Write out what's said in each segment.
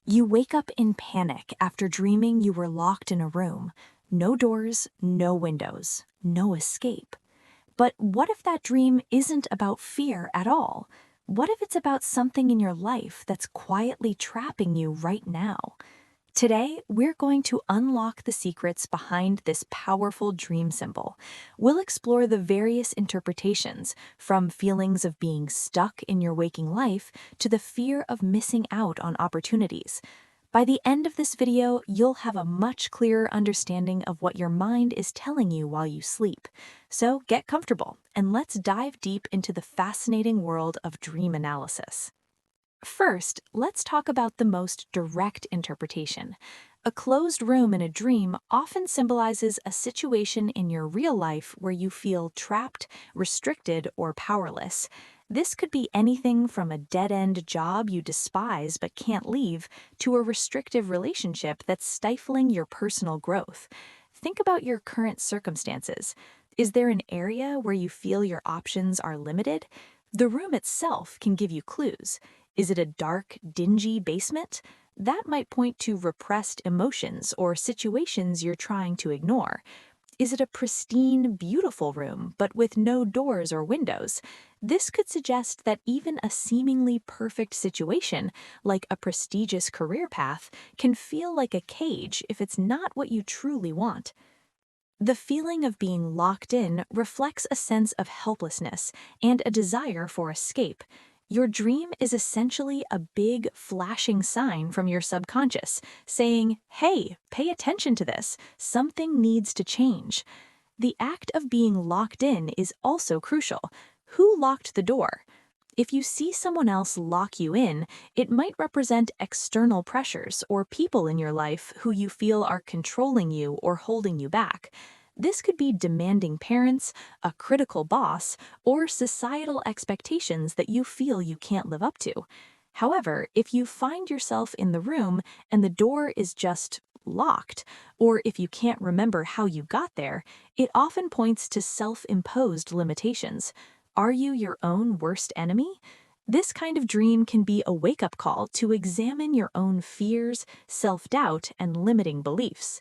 You wake up in panic after dreaming you were locked in a room. No doors, no windows, no escape. But what if that dream isn't about fear at all? What if it's about something in your life that's quietly trapping you right now? Today, we're going to unlock the secrets behind this powerful dream symbol. We'll explore the various interpretations, from feelings of being stuck in your waking life to the fear of missing out on opportunities. By the end of this video, you'll have a much clearer understanding of what your mind is telling you while you sleep. So get comfortable, and let's dive deep into the fascinating world of dream analysis. First, let's talk about the most direct interpretation. A closed room in a dream often symbolizes a situation in your real life where you feel trapped, restricted, or powerless. This could be anything from a dead-end job you despise but can't leave to a restrictive relationship that's stifling your personal growth. Think about your current circumstances. Is there an area where you feel your options are limited? The room itself can give you clues. Is it a dark, dingy basement? That might point to repressed emotions or situations you're trying to ignore. Is it a pristine, beautiful room, but with no doors or windows? This could suggest that even a seemingly perfect situation, like a prestigious career path, can feel like a cage if it's not what you truly want. The feeling of being locked in reflects a sense of helplessness and a desire for escape. Your dream is essentially a big, flashing sign from your subconscious, saying, "Hey, pay attention to this. Something needs to change." The act of being locked in is also crucial. Who locked the door? If you see someone else lock you in, it might represent external pressures or people in your life who you feel are controlling you or holding you back. This could be demanding parents, a critical boss, or societal expectations that you feel you can't live up to. However, if you find yourself in the room and the door is just locked, or if you can't remember how you got there, it often points to self-imposed limitations. Are you your own worst enemy? This kind of dream can be a wake-up call to examine your own fears, self-doubt, and limiting beliefs.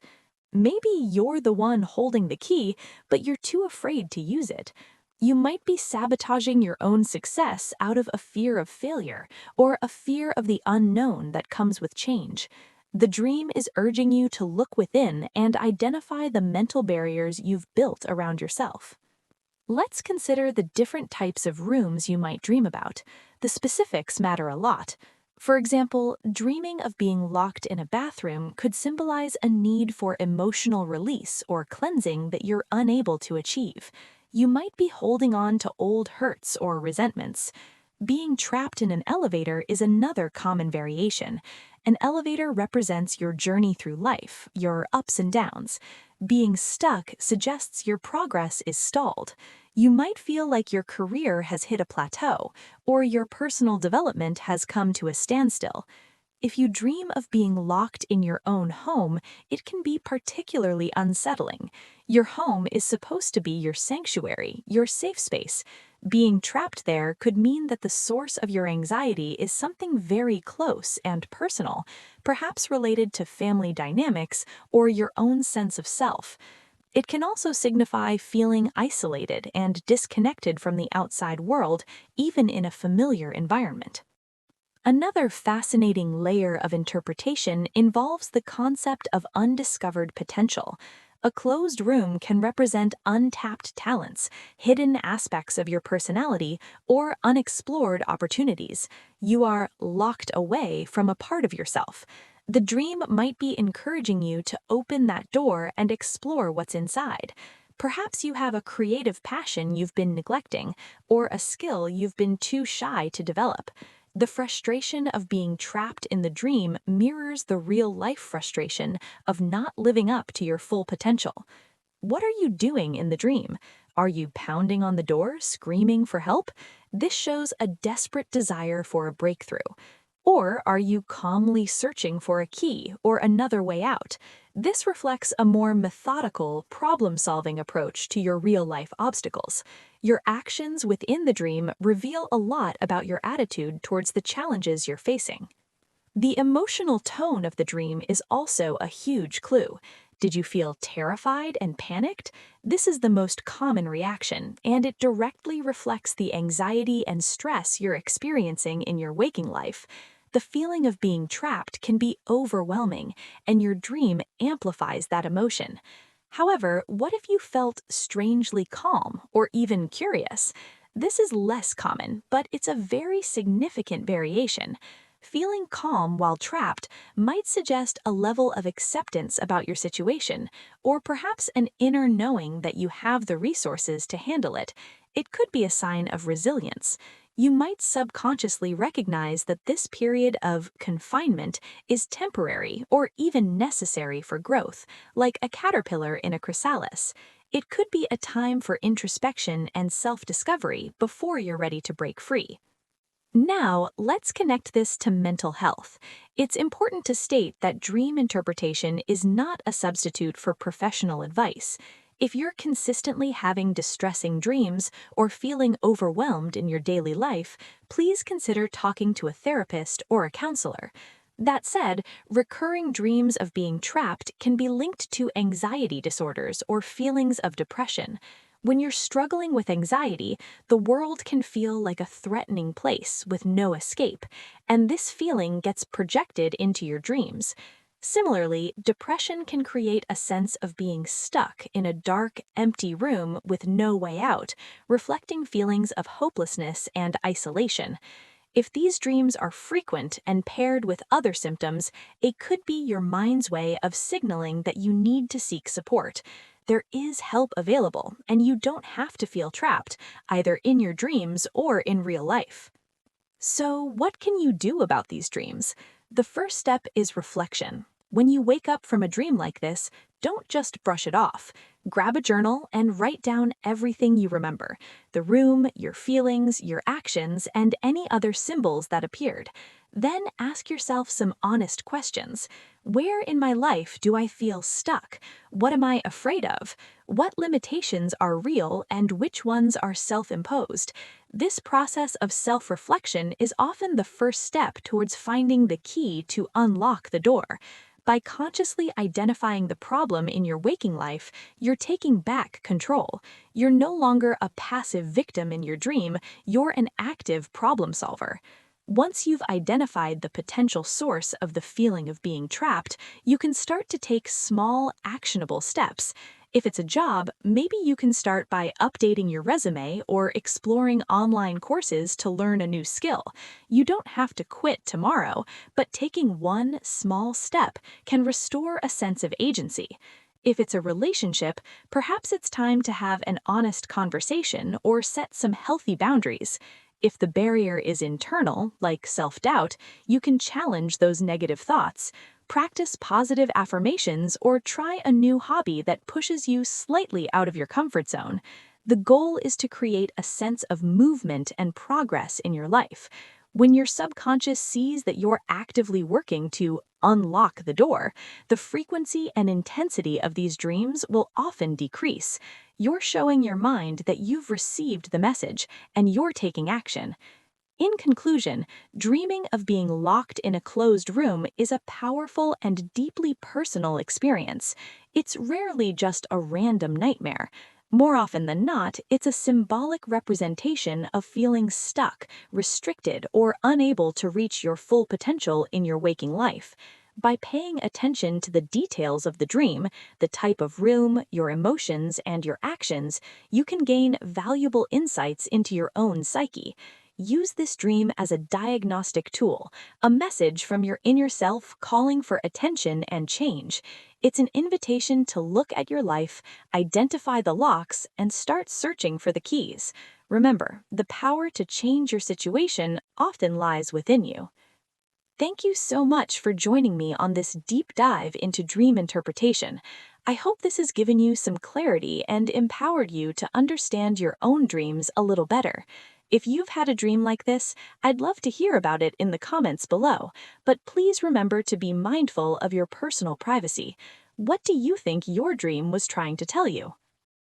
Maybe you're the one holding the key, but you're too afraid to use it. You might be sabotaging your own success out of a fear of failure or a fear of the unknown that comes with change. The dream is urging you to look within and identify the mental barriers you've built around yourself. Let's consider the different types of rooms you might dream about. The specifics matter a lot. For example, dreaming of being locked in a bathroom could symbolize a need for emotional release or cleansing that you're unable to achieve. You might be holding on to old hurts or resentments. Being trapped in an elevator is another common variation. An elevator represents your journey through life, your ups and downs. Being stuck suggests your progress is stalled. You might feel like your career has hit a plateau, or your personal development has come to a standstill. If you dream of being locked in your own home, it can be particularly unsettling. Your home is supposed to be your sanctuary, your safe space. Being trapped there could mean that the source of your anxiety is something very close and personal, perhaps related to family dynamics or your own sense of self. It can also signify feeling isolated and disconnected from the outside world, even in a familiar environment. Another fascinating layer of interpretation involves the concept of undiscovered potential. A closed room can represent untapped talents, hidden aspects of your personality, or unexplored opportunities. You are locked away from a part of yourself. The dream might be encouraging you to open that door and explore what's inside. Perhaps you have a creative passion you've been neglecting, or a skill you've been too shy to develop. The frustration of being trapped in the dream mirrors the real-life frustration of not living up to your full potential. What are you doing in the dream? Are you pounding on the door, screaming for help? This shows a desperate desire for a breakthrough. Or are you calmly searching for a key or another way out? This reflects a more methodical, problem-solving approach to your real-life obstacles. Your actions within the dream reveal a lot about your attitude towards the challenges you're facing. The emotional tone of the dream is also a huge clue. Did you feel terrified and panicked? This is the most common reaction, and it directly reflects the anxiety and stress you're experiencing in your waking life. The feeling of being trapped can be overwhelming, and your dream amplifies that emotion. However, what if you felt strangely calm or even curious? This is less common, but it's a very significant variation. Feeling calm while trapped might suggest a level of acceptance about your situation, or perhaps an inner knowing that you have the resources to handle it. It could be a sign of resilience. You might subconsciously recognize that this period of confinement is temporary or even necessary for growth, like a caterpillar in a chrysalis. It could be a time for introspection and self-discovery before you're ready to break free. Now, let's connect this to mental health. It's important to state that dream interpretation is not a substitute for professional advice. If you're consistently having distressing dreams or feeling overwhelmed in your daily life, please consider talking to a therapist or a counselor. That said, recurring dreams of being trapped can be linked to anxiety disorders or feelings of depression. When you're struggling with anxiety, the world can feel like a threatening place with no escape, and this feeling gets projected into your dreams. Similarly, depression can create a sense of being stuck in a dark, empty room with no way out, reflecting feelings of hopelessness and isolation. If these dreams are frequent and paired with other symptoms, it could be your mind's way of signaling that you need to seek support. There is help available, and you don't have to feel trapped, either in your dreams or in real life. So, what can you do about these dreams? The first step is reflection. When you wake up from a dream like this, don't just brush it off. Grab a journal and write down everything you remember: the room, your feelings, your actions, and any other symbols that appeared. Then ask yourself some honest questions. Where in my life do I feel stuck? What am I afraid of? What limitations are real and which ones are self-imposed? This process of self-reflection is often the first step towards finding the key to unlock the door. By consciously identifying the problem in your waking life, you're taking back control. You're no longer a passive victim in your dream, you're an active problem solver. Once you've identified the potential source of the feeling of being trapped, you can start to take small, actionable steps. If it's a job, maybe you can start by updating your resume or exploring online courses to learn a new skill. You don't have to quit tomorrow, but taking one small step can restore a sense of agency. If it's a relationship, perhaps it's time to have an honest conversation or set some healthy boundaries. If the barrier is internal, like self-doubt, you can challenge those negative thoughts. Practice positive affirmations or try a new hobby that pushes you slightly out of your comfort zone. The goal is to create a sense of movement and progress in your life. When your subconscious sees that you're actively working to unlock the door, the frequency and intensity of these dreams will often decrease. You're showing your mind that you've received the message and you're taking action. In conclusion, dreaming of being locked in a closed room is a powerful and deeply personal experience. It's rarely just a random nightmare. More often than not, it's a symbolic representation of feeling stuck, restricted, or unable to reach your full potential in your waking life. By paying attention to the details of the dream, the type of room, your emotions, and your actions, you can gain valuable insights into your own psyche. Use this dream as a diagnostic tool, a message from your inner self calling for attention and change. It's an invitation to look at your life, identify the locks, and start searching for the keys. Remember, the power to change your situation often lies within you. Thank you so much for joining me on this deep dive into dream interpretation. I hope this has given you some clarity and empowered you to understand your own dreams a little better. If you've had a dream like this, I'd love to hear about it in the comments below, but please remember to be mindful of your personal privacy. What do you think your dream was trying to tell you?